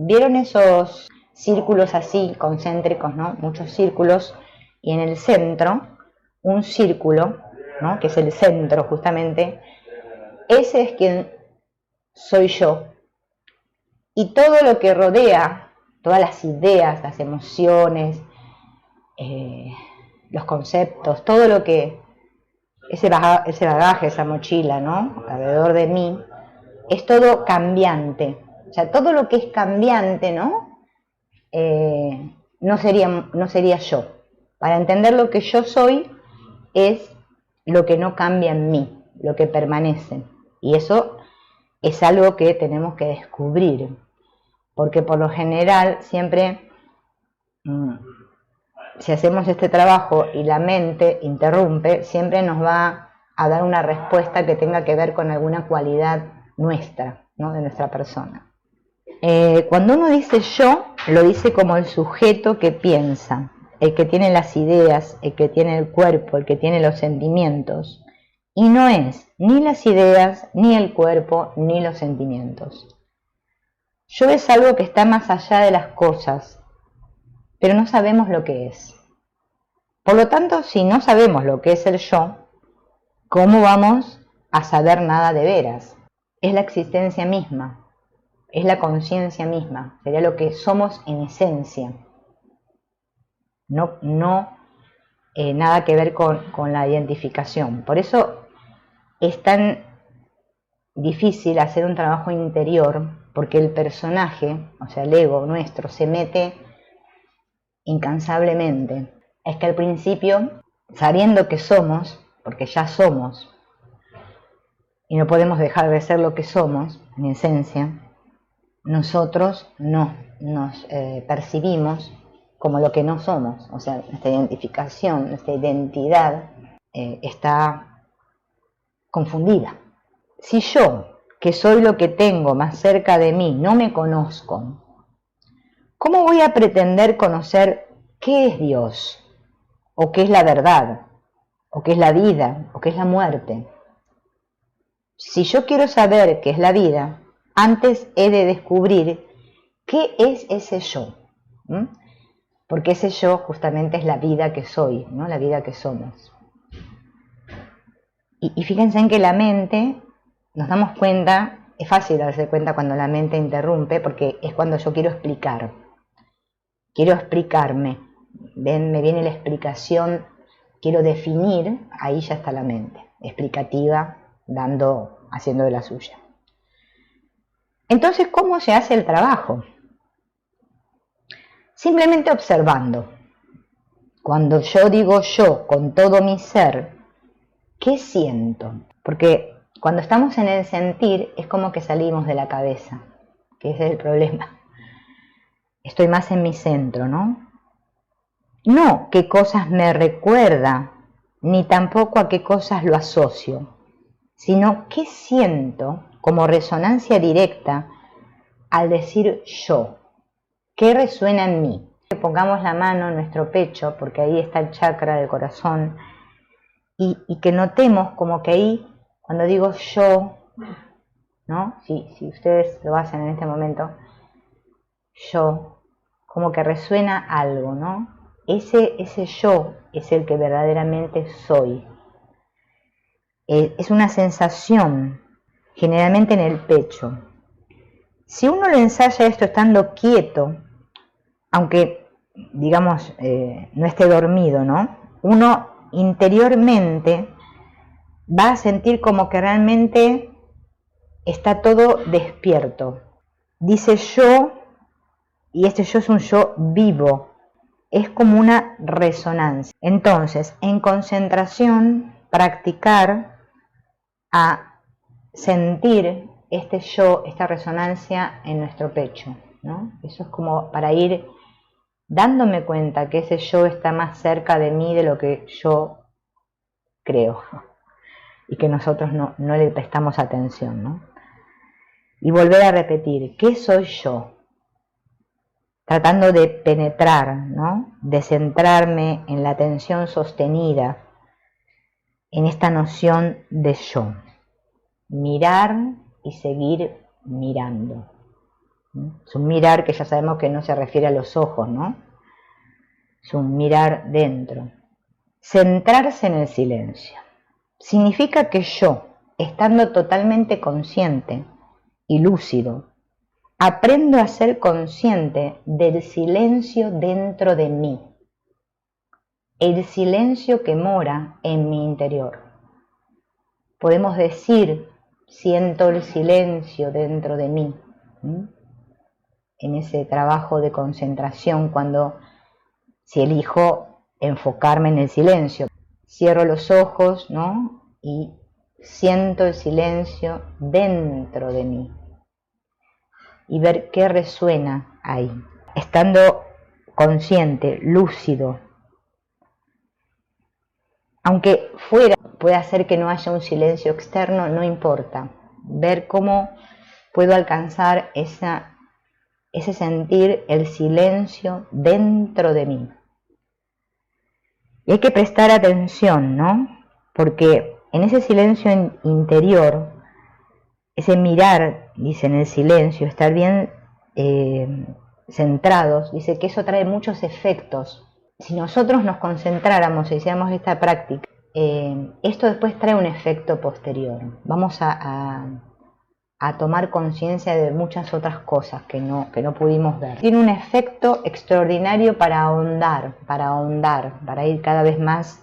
¿Vieron esos círculos así, concéntricos, ¿no? Muchos círculos, y en el centro, un círculo, ¿no? Que es el centro justamente, ese es quien soy yo. Y todo lo que rodea, todas las ideas, las emociones, los conceptos, todo lo que, ese bagaje, esa mochila, ¿no? Alrededor de mí, es todo cambiante. O sea, todo lo que es cambiante, ¿no? No sería yo. Para entender lo que yo soy es lo que no cambia en mí, lo que permanece. Y eso es algo que tenemos que descubrir, porque por lo general siempre, si hacemos este trabajo y la mente interrumpe, siempre nos va a dar una respuesta que tenga que ver con alguna cualidad nuestra, ¿no? De nuestra persona. Cuando uno dice yo, lo dice como el sujeto que piensa, el que tiene las ideas, el que tiene el cuerpo, el que tiene los sentimientos. Y no es ni las ideas, ni el cuerpo, ni los sentimientos. Yo es algo que está más allá de las cosas, pero no sabemos lo que es. Por lo tanto, si no sabemos lo que es el yo, ¿cómo vamos a saber nada de veras? Es la existencia misma. Es la conciencia misma, sería lo que somos en esencia. No nada que ver con la identificación. Por eso es tan difícil hacer un trabajo interior, porque el personaje, o sea, el ego nuestro, se mete incansablemente. Es que al principio, sabiendo que somos, porque ya somos, y no podemos dejar de ser lo que somos, en esencia, nosotros no nos percibimos como lo que no somos. O sea, nuestra identificación, nuestra identidad está confundida. Si yo, que soy lo que tengo más cerca de mí, no me conozco, ¿cómo voy a pretender conocer qué es Dios? ¿O qué es la verdad? ¿O qué es la vida? ¿O qué es la muerte? Si yo quiero saber qué es la vida, antes he de descubrir qué es ese yo. Porque ese yo justamente es la vida que soy, ¿no? La vida que somos. Y fíjense en que la mente, nos damos cuenta, es fácil darse cuenta cuando la mente interrumpe, porque es cuando yo quiero explicar. Quiero explicarme. ¿Ven? Me viene la explicación, quiero definir, ahí ya está la mente, explicativa, haciendo de la suya. Entonces, ¿cómo se hace el trabajo? Simplemente observando. Cuando yo digo yo con todo mi ser, ¿qué siento? Porque cuando estamos en el sentir es como que salimos de la cabeza, que ese es el problema. Estoy más en mi centro, ¿no? No qué cosas me recuerda, ni tampoco a qué cosas lo asocio, sino qué siento como resonancia directa al decir yo. ¿Qué resuena en mí? Que pongamos la mano en nuestro pecho, porque ahí está el chakra del corazón, y que notemos como que ahí, cuando digo yo, ¿no? Si ustedes lo hacen en este momento, yo, como que resuena algo, ¿no? Ese yo es el que verdaderamente soy. Es una sensación, generalmente en el pecho. Si uno lo ensaya esto estando quieto, aunque, digamos, no esté dormido, ¿no? Uno interiormente va a sentir como que realmente está todo despierto. Dice yo, y este yo es un yo vivo, es como una resonancia. Entonces, en concentración, practicar a sentir este yo, esta resonancia en nuestro pecho, ¿no? Eso es como para ir dándome cuenta que ese yo está más cerca de mí de lo que yo creo y que nosotros no le prestamos atención, ¿no? Y volver a repetir, ¿qué soy yo? Tratando de penetrar, ¿no? De centrarme en la atención sostenida, en esta noción de yo. Mirar y seguir mirando. Es un mirar que ya sabemos que no se refiere a los ojos, ¿no? Es un mirar dentro. Centrarse en el silencio. Significa que yo, estando totalmente consciente y lúcido, aprendo a ser consciente del silencio dentro de mí. El silencio que mora en mi interior. Podemos decir, siento el silencio dentro de mí. En ese trabajo de concentración, si elijo enfocarme en el silencio, cierro los ojos, ¿no? Y siento el silencio dentro de mí y ver qué resuena ahí. Estando consciente, lúcido, aunque fuera puede hacer que no haya un silencio externo, no importa. Ver cómo puedo alcanzar ese sentir, el silencio dentro de mí. Y hay que prestar atención, ¿no? Porque en ese silencio interior, ese mirar, dice en el silencio, estar bien centrados, dice que eso trae muchos efectos. Si nosotros nos concentráramos y hiciéramos esta práctica, esto después trae un efecto posterior. Vamos a tomar conciencia de muchas otras cosas que no pudimos ver. Tiene un efecto extraordinario para ahondar, para ir cada vez más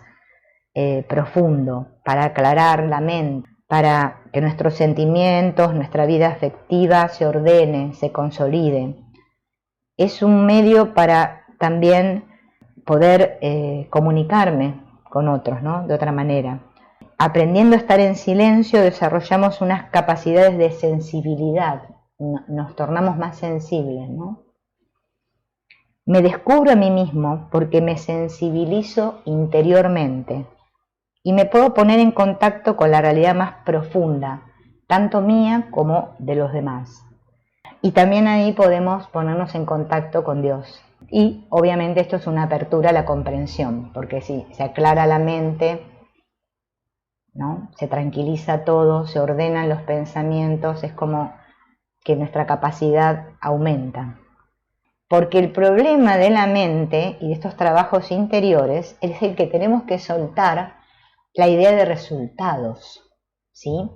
profundo, para aclarar la mente, para que nuestros sentimientos, nuestra vida afectiva se ordene, se consolide. Es un medio para también poder comunicarme con otros, ¿no? De otra manera. Aprendiendo a estar en silencio, desarrollamos unas capacidades de sensibilidad, nos tornamos más sensibles, ¿no? Me descubro a mí mismo porque me sensibilizo interiormente y me puedo poner en contacto con la realidad más profunda, tanto mía como de los demás. Y también ahí podemos ponernos en contacto con Dios. Y obviamente esto es una apertura a la comprensión, porque si se aclara la mente, ¿no? Se tranquiliza todo, se ordenan los pensamientos, es como que nuestra capacidad aumenta. Porque el problema de la mente y de estos trabajos interiores es el que tenemos que soltar la idea de resultados, ¿sí?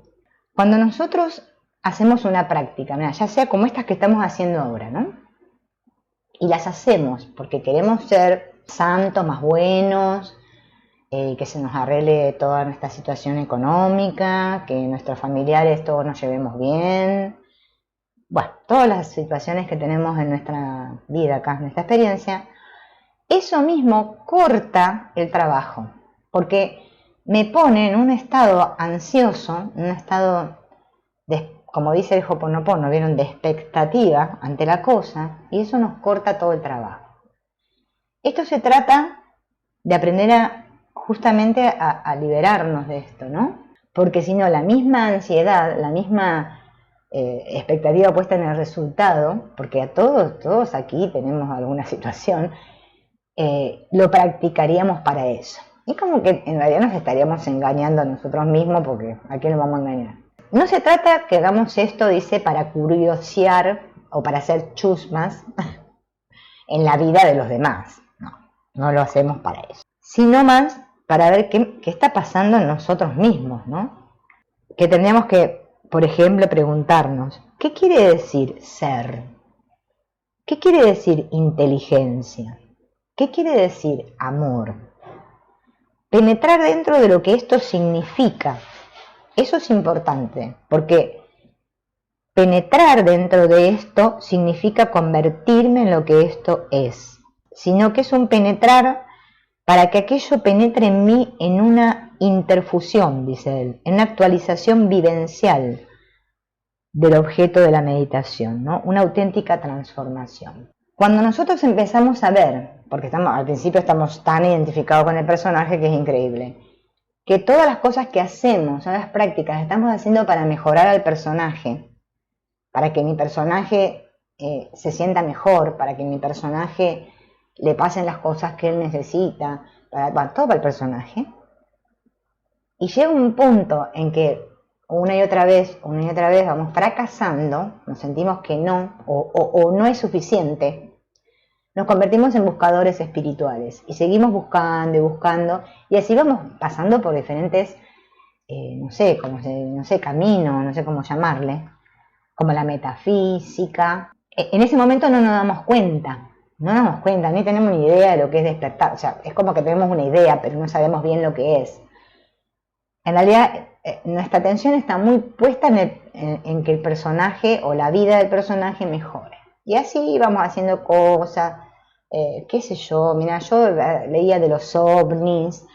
Cuando nosotros hacemos una práctica, mira, ya sea como estas que estamos haciendo ahora, ¿no? Y las hacemos porque queremos ser santos, más buenos, que se nos arregle toda nuestra situación económica, que nuestros familiares todos nos llevemos bien. Bueno, todas las situaciones que tenemos en nuestra vida acá, en nuestra experiencia, eso mismo corta el trabajo, porque me pone en un estado ansioso, en un estado, como dice el Ho'oponopono, ¿vieron? De expectativa ante la cosa, y eso nos corta todo el trabajo. Esto se trata de aprender justamente a liberarnos de esto, ¿no? Porque si no, la misma ansiedad, la misma expectativa puesta en el resultado, porque a todos aquí tenemos alguna situación, lo practicaríamos para eso. Y como que en realidad nos estaríamos engañando a nosotros mismos, porque ¿a quién nos vamos a engañar? No se trata que hagamos esto, dice, para curiosear o para hacer chusmas en la vida de los demás. No lo hacemos para eso. Sino más para ver qué está pasando en nosotros mismos, ¿no? Que tendríamos que, por ejemplo, preguntarnos, ¿qué quiere decir ser? ¿Qué quiere decir inteligencia? ¿Qué quiere decir amor? Penetrar dentro de lo que esto significa. Eso es importante, porque penetrar dentro de esto significa convertirme en lo que esto es, sino que es un penetrar para que aquello penetre en mí en una interfusión, dice él, en una actualización vivencial del objeto de la meditación, ¿no? Una auténtica transformación. Cuando nosotros empezamos a ver, porque al principio estamos tan identificados con el personaje que es increíble, que todas las cosas que hacemos, todas las prácticas, estamos haciendo para mejorar al personaje, para que mi personaje se sienta mejor, para que mi personaje le pasen las cosas que él necesita, todo para el personaje. Y llega un punto en que una y otra vez vamos fracasando, nos sentimos que no, o no es suficiente, nos convertimos en buscadores espirituales y seguimos buscando y buscando, y así vamos pasando por diferentes, no sé, camino, no sé cómo llamarle, como la metafísica. En ese momento no nos damos cuenta, ni tenemos ni idea de lo que es despertar, o sea, es como que tenemos una idea, pero no sabemos bien lo que es. En realidad, nuestra atención está muy puesta en que el personaje o la vida del personaje mejore. Y así vamos haciendo cosas, qué sé yo, mira, yo leía de los ovnis,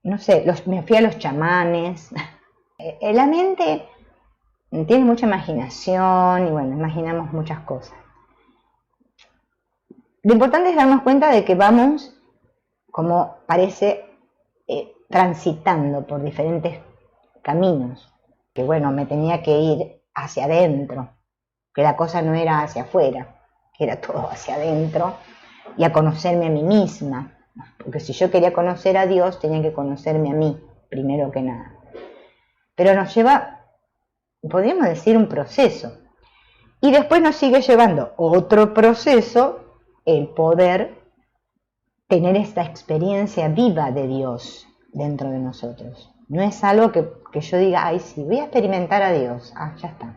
no sé, me fui a los chamanes. La mente tiene mucha imaginación y bueno, imaginamos muchas cosas. Lo importante es darnos cuenta de que vamos, como parece, transitando por diferentes caminos, que bueno, me tenía que ir hacia adentro, que la cosa no era hacia afuera, que era todo hacia adentro, y a conocerme a mí misma, porque si yo quería conocer a Dios, tenía que conocerme a mí, primero que nada. Pero nos lleva, podríamos decir, un proceso, y después nos sigue llevando otro proceso, el poder tener esta experiencia viva de Dios dentro de nosotros. No es algo que yo diga, ay, sí, voy a experimentar a Dios. Ah, ya está.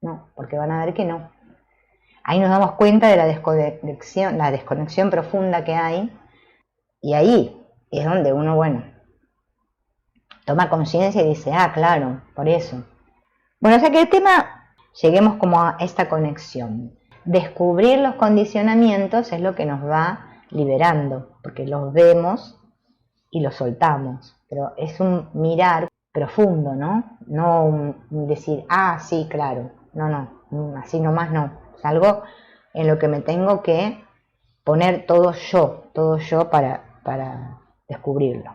No, porque van a ver que no. Ahí nos damos cuenta de la desconexión profunda que hay. Y ahí es donde uno, bueno, toma conciencia y dice, ah, claro, por eso. Bueno, o sea que el tema, lleguemos como a esta conexión. Descubrir los condicionamientos es lo que nos va liberando, porque los vemos y los soltamos, pero es un mirar profundo, ¿no? No un decir, ah, sí, claro, no, así nomás no, es algo en lo que me tengo que poner todo yo para descubrirlo.